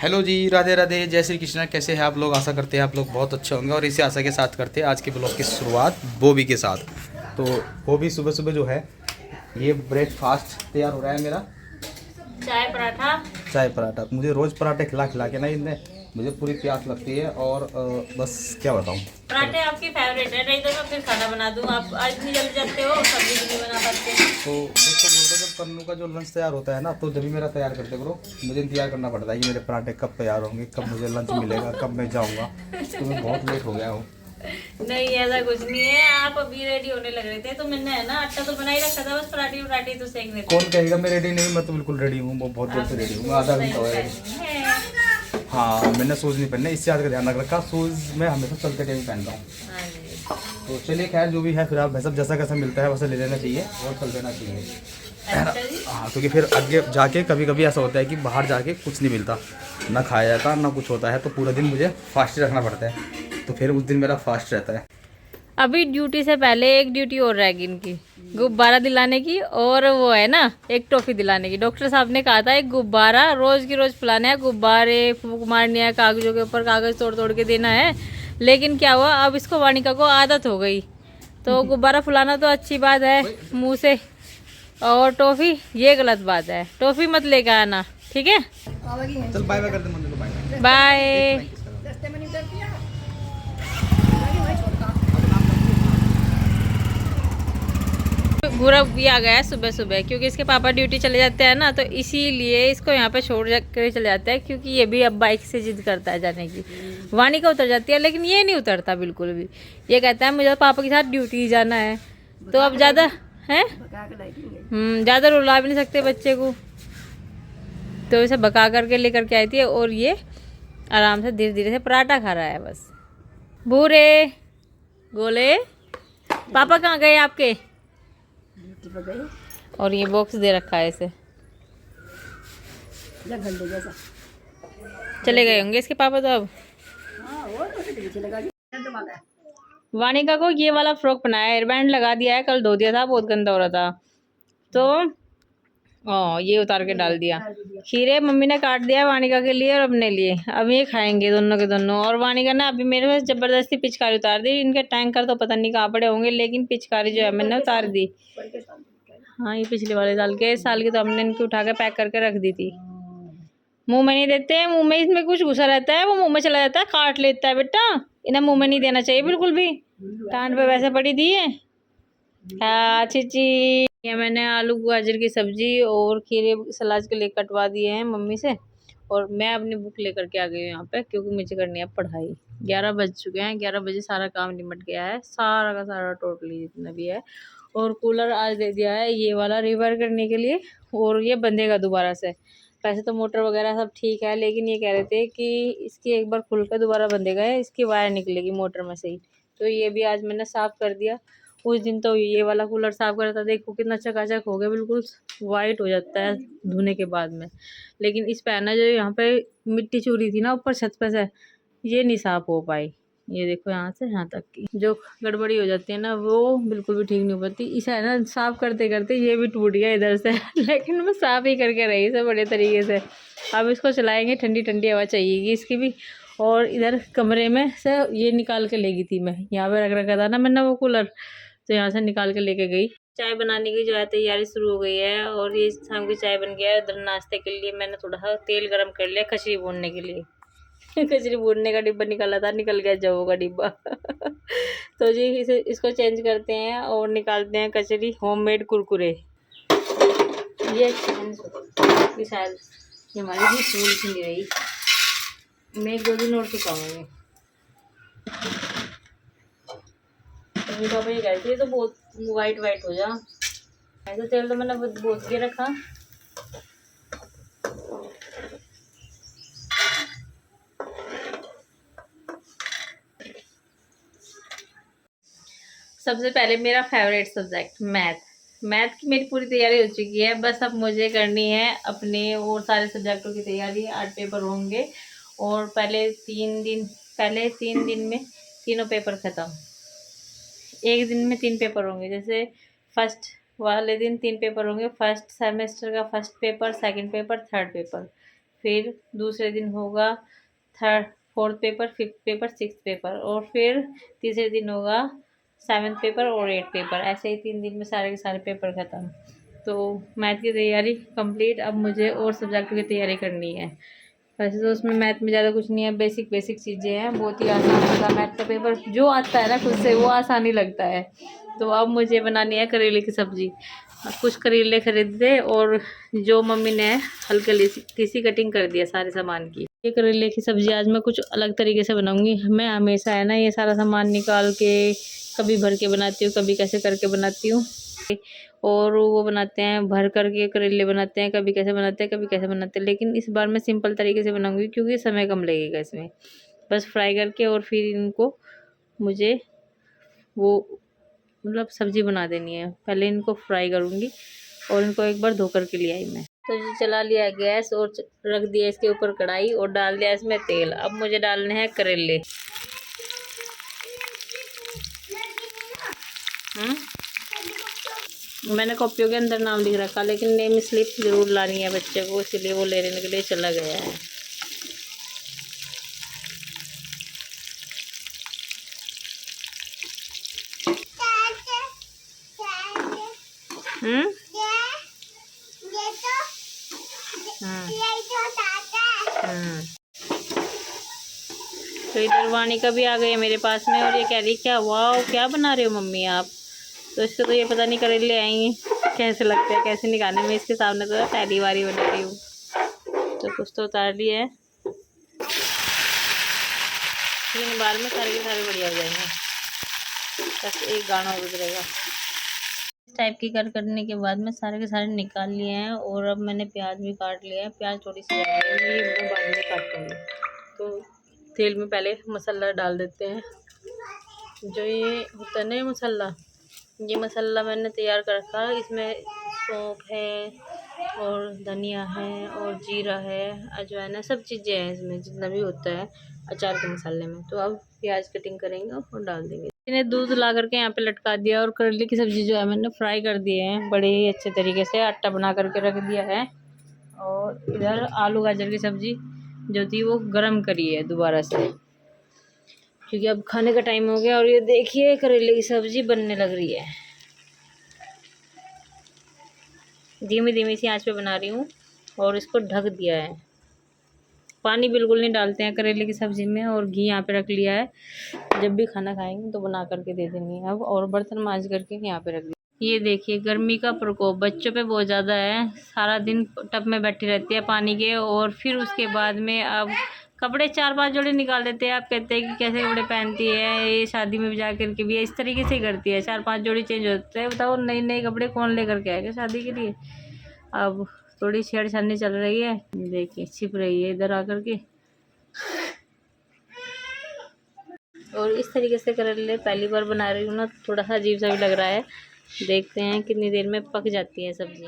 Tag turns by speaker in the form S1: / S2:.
S1: Hello जी, राधे राधे, जय श्री कृष्णा। कैसे हैं आप लोग? आशा करते हैं आप लोग बहुत अच्छे होंगे और इसी आशा के साथ करते हैं आज के ब्लॉग की शुरुआत बोबी के साथ। तो बोबी सुबह सुबह जो है ये ब्रेकफास्ट तैयार हो रहा है मेरा।
S2: चाय पराठा।
S1: चाय पराठा। मुझे रोज़ पराठे खिला खिला के ना इनने मुझे पूरी प्यास लगती है और बस क्या बताऊँ।
S2: पराठे आपकी फेवरेट है, नहीं तो मैं फिर खाना बना दूँ। आप आज इतनी जल्दी जाते हो, सब्जी भी नहीं बना पाते।
S1: तो दोस्तों बोलते जब कन्नू का जो लंच तैयार होता है ना, तो जब भी मेरा तैयार करते करो, मुझे इंतजार करना पड़ता है कि मेरे पराठे कब तैयार होंगे, कब मुझे लंच मिलेगा, कब मैं जाऊँगा। तो मैं बहुत लेट हो गया हूँ।
S2: नहीं, ऐसा कुछ नहीं है। आप अभी रेडी होने लग रहे थे तो मैंने है ना आटा तो बना ही रखा था, बस पराठे पराठे तो सेकने थे।
S1: कौन कहेगा मैं रेडी नहीं? मैं तो बिल्कुल रेडी हूँ, वो बहुत देर से रेडी हूँ। मैं आधा घंटा हो गया। हाँ, मैंने शूज़ नहीं पहने, इस बात का ध्यान रख रखा। शूज़ मैं हमेशा चलते टाइम पहनता हूँ।
S2: हाँ जी।
S1: तो चलिए खैर जो भी है, फिर आप भाई सब जैसा कैसा मिलता है वैसे ले लेना चाहिए और चल देना चाहिए।
S2: अच्छा जी।
S1: हाँ, क्योंकि फिर आगे जाके कभी कभी ऐसा होता है कि बाहर जाके कुछ नहीं मिलता, ना खाया जाता ना कुछ होता है, तो पूरा दिन मुझे फास्ट रखना पड़ता है। तो फिर उस दिन मेरा फास्ट रहता है।
S2: अभी ड्यूटी से पहले एक ड्यूटी और रहेगी इनकी, गुब्बारा दिलाने की, और वो है ना एक टॉफी दिलाने की। डॉक्टर साहब ने कहा था एक गुब्बारा रोज की रोज फुलाना है, गुब्बारे फूंक मारनी है, कागजों के ऊपर कागज तोड़ तोड़ के देना है। लेकिन क्या हुआ, अब इसको वानिका को आदत हो गई। तो गुब्बारा फुलाना तो अच्छी बात है मुंह से, और टॉफी ये गलत बात है। टॉफी मत लेके आना, ठीक है?
S1: चल बाय बाय कर दे मंदिर को, बाय
S2: बाय। पूरा भी आ गया है सुबह सुबह, क्योंकि इसके पापा ड्यूटी चले जाते हैं ना, तो इसीलिए इसको यहाँ पे छोड़ कर चले जाते हैं। क्योंकि ये भी अब बाइक से जिद करता है जाने की। वानिका उतर जाती है लेकिन ये नहीं उतरता बिल्कुल भी। ये कहता है मुझे पापा के साथ ड्यूटी जाना है। तो अब ज़्यादा है, ज़्यादा रुला भी नहीं सकते बच्चे को, तो इसे बका करके लेकर के आई थी। और ये आराम से धीरे धीरे से पराठा खा रहा है बस। भूरे गोले, पापा कहाँ गए आपके? और ये बॉक्स दे रखा है इसे, चले गए होंगे इसके पापा तो अब। वानिका को ये वाला फ्रॉक बनाया, हेयर बैंड लगा दिया है, कल धो दिया था, बहुत गंदा हो रहा था तो ये उतार के डाल दिया। खीरे मम्मी ने काट दिया वानिका के लिए और अपने लिए, अब ये खाएंगे दोनों के दोनों। और वानिका ने अभी मेरे पास जबरदस्ती पिचकारी उतार दी। इनके टैंकर तो पता नहीं कहाँ पड़े होंगे, लेकिन पिचकारी जो है मैंने उतार दी। हाँ, ये पिछले वाले साल के, इस साल की तो हमने इनकी उठा के पैक करके रख दी थी। मुंह में नहीं देते, मुंह में इसमें कुछ घुसा रहता है, वो मुंह में चला जाता है, काट लेता है बेटा। इन्हें मुंह में नहीं देना चाहिए बिल्कुल भी। टांड पे वैसे पड़ी दी है। हाँ चीची। ये मैंने आलू गाजर की सब्जी और खीरे सलाद के लिए कटवा दिए हैं मम्मी से। और मैं अपनी बुक लेकर के आ गई हूँ यहाँ पे, क्योंकि मुझे करनी है पढ़ाई। 11 बज चुके हैं, 11 बजे सारा काम निमट गया है, सारा का सारा टोटली जितना भी है। और कूलर आज दे दिया है ये वाला रिपेयर करने के लिए, और ये बंधेगा दोबारा से। वैसे तो मोटर वगैरह सब ठीक है, लेकिन ये कह रहे थे कि इसकी एक बार खुल कर दोबारा बंधेगा, इसकी वायर निकलेगी मोटर में से ही। तो ये भी आज मैंने साफ़ कर दिया। उस दिन तो ये वाला कूलर साफ़ करा था, देखो कितना चकाचक हो गया, बिल्कुल वाइट हो जाता है धोने के बाद में। लेकिन इस पे है ना, जो यहाँ पे मिट्टी चूरी थी ना ऊपर छत पे से, ये नहीं साफ़ हो पाई। ये देखो यहाँ से यहाँ तक की जो गड़बड़ी हो जाती है ना, वो बिल्कुल भी ठीक नहीं हो पाती। इसे है ना साफ़ करते करते ये भी टूट गया इधर से लेकिन मैं साफ़ ही करके रही इसे बड़े तरीके से। अब इसको चलाएंगे, ठंडी ठंडी हवा चाहिएगी इसकी भी। और इधर कमरे में से ये निकाल के ले गई थी मैं, यहाँ पे रख रखा था ना मैंने वो कूलर, तो यहाँ से निकाल के लेके गई। चाय बनाने की जो है तैयारी शुरू हो गई है, और ये शाम की चाय बन गया है। उधर नाश्ते के लिए मैंने थोड़ा सा तेल गरम कर लिया खिचड़ी भूनने के लिए खिचड़ी भूनने का डिब्बा निकाला था, निकल गया जवों का डिब्बा तो जी इसको चेंज करते हैं और निकालते हैं कचरी होममेड कुरकुरे। ये शायद ये हमारी भी फूल नहीं रही, मैं 1-2 दिन और सुखाऊंगी। तो पापा ये कहते हैं तो बहुत वाइट वाइट हो जा। ऐसा तेल तो मैंने बहुत के रखा। सबसे पहले मेरा फेवरेट सब्जेक्ट मैथ। मैथ की मेरी पूरी तैयारी हो चुकी है, बस अब मुझे करनी है अपने और सारे सब्जेक्टों की तैयारी। 8 पेपर होंगे, और पहले 3 दिन में तीनों पेपर ख़त्म। एक दिन में 3 पेपर होंगे, जैसे फर्स्ट वाले दिन 3 पेपर होंगे, फर्स्ट सेमेस्टर का first paper, second paper, third paper. फिर दूसरे दिन होगा third fourth paper, fifth paper, sixth paper, और फिर तीसरे दिन होगा सेवन्थ पेपर और एट्थ पेपर। ऐसे ही 3 दिन में सारे के सारे पेपर ख़त्म। तो मैथ की तैयारी कंप्लीट। अब मुझे और सब्जेक्ट की तैयारी करनी है। वैसे तो उसमें मैथ में ज़्यादा कुछ नहीं है, बेसिक बेसिक चीज़ें हैं, बहुत ही आसान होता है मैथ का पेपर। जो आता है ना खुद से वो आसानी लगता है। तो अब मुझे बनानी है करेले की सब्ज़ी। कुछ करेले खरीदे और जो मम्मी ने हल्की सी कटिंग कर दिया सारे सामान की। ये करेले की सब्ज़ी आज मैं कुछ अलग तरीके से बनाऊंगी। मैं हमेशा है ना ये सारा सामान निकाल के कभी भर के बनाती हूँ, कभी कैसे करके बनाती हूँ। और वो बनाते हैं भर करके करेले बनाते हैं, कभी कैसे बनाते हैं, कभी कैसे बनाते हैं। लेकिन इस बार मैं सिंपल तरीके से बनाऊंगी क्योंकि समय कम लगेगा इसमें। बस फ्राई करके और फिर इनको मुझे वो मतलब सब्जी बना देनी है। पहले इनको फ्राई करूँगी और इनको एक बार धो करके ले आई मैं। तो जी चला लिया गैस और रख दिया इसके ऊपर कढ़ाई और डाल दिया इसमें तेल। अब मुझे डालने हैं करेले। मैंने कॉपियों के अंदर नाम लिख रखा, लेकिन नेम स्लिप जरूर लानी है बच्चे को, इसलिए वो लेने के लिए चला गया है। तो इधर वाणी का भी आ गई है मेरे पास में और ये कह रही क्या वाह क्या बना रहे हो मम्मी आप। तो इसको तो ये पता नहीं करेले आएंगे कैसे लगते हैं, कैसे निकालने में। इसके सामने तो पहली बार ही बना रही हूँ। तो कुछ तो उतार लिए है, 3 बार में सारे के सारे बढ़िया हो जाएंगे। बस एक गाना और गुजरेगा। इस टाइप की करने के बाद में सारे के सारे निकाल लिए हैं और अब मैंने प्याज भी काट लिया है। प्याज थोड़ी सी ज़्यादा है, ये मैं बाद में काटूँगी। तो तेल में पहले मसाला डाल देते हैं। जो ये होता है ना मसाला, ये मसाला मैंने तैयार कर रखा है। इसमें सौंफ है और धनिया है और जीरा है, अजवाइन है, सब चीज़ें हैं इसमें जितना भी होता है अचार के मसाले में। तो अब प्याज कटिंग करेंगे और डाल देंगे। मैंने दूध ला करके यहाँ पे लटका दिया और करेले की सब्ज़ी जो है मैंने फ्राई कर दिए हैं बड़े ही अच्छे तरीके से। आटा बना करके रख दिया है और इधर आलू गाजर की सब्ज़ी जो थी वो गरम करी है दोबारा से, क्योंकि अब खाने का टाइम हो गया। और ये देखिए करेले की सब्ज़ी बनने लग रही है। धीमी धीमी सी आंच पे बना रही हूँ और इसको ढक दिया है। पानी बिल्कुल नहीं डालते हैं करेले की सब्ज़ी में। और घी यहाँ पे रख लिया है, जब भी खाना खाएंगे तो बना करके दे देंगे अब। और बर्तन मांज करके यहाँ पे रख दिया। ये देखिए गर्मी का प्रकोप बच्चों पे बहुत ज़्यादा है। सारा दिन टब में बैठी रहती है पानी के, और फिर उसके बाद में अब कपड़े 4-5 जोड़े निकाल देते हैं। आप कहते हैं कि कैसे कपड़े पहनती है ये, शादी में जा करके भी इस तरीके से ही करती है, 4-5 जोड़ी चेंज होते हैं। बताओ नए नए कपड़े कौन लेकर के आएगा शादी के लिए। अब थोड़ी छेड़छाड़ी चल रही है, देखिए छिप रही है इधर आकर के। और इस तरीके से करेले पहली बार बना रही हूँ ना, थोड़ा सा अजीब सा भी लग रहा है। देखते हैं कितनी देर में पक जाती है सब्ज़ी।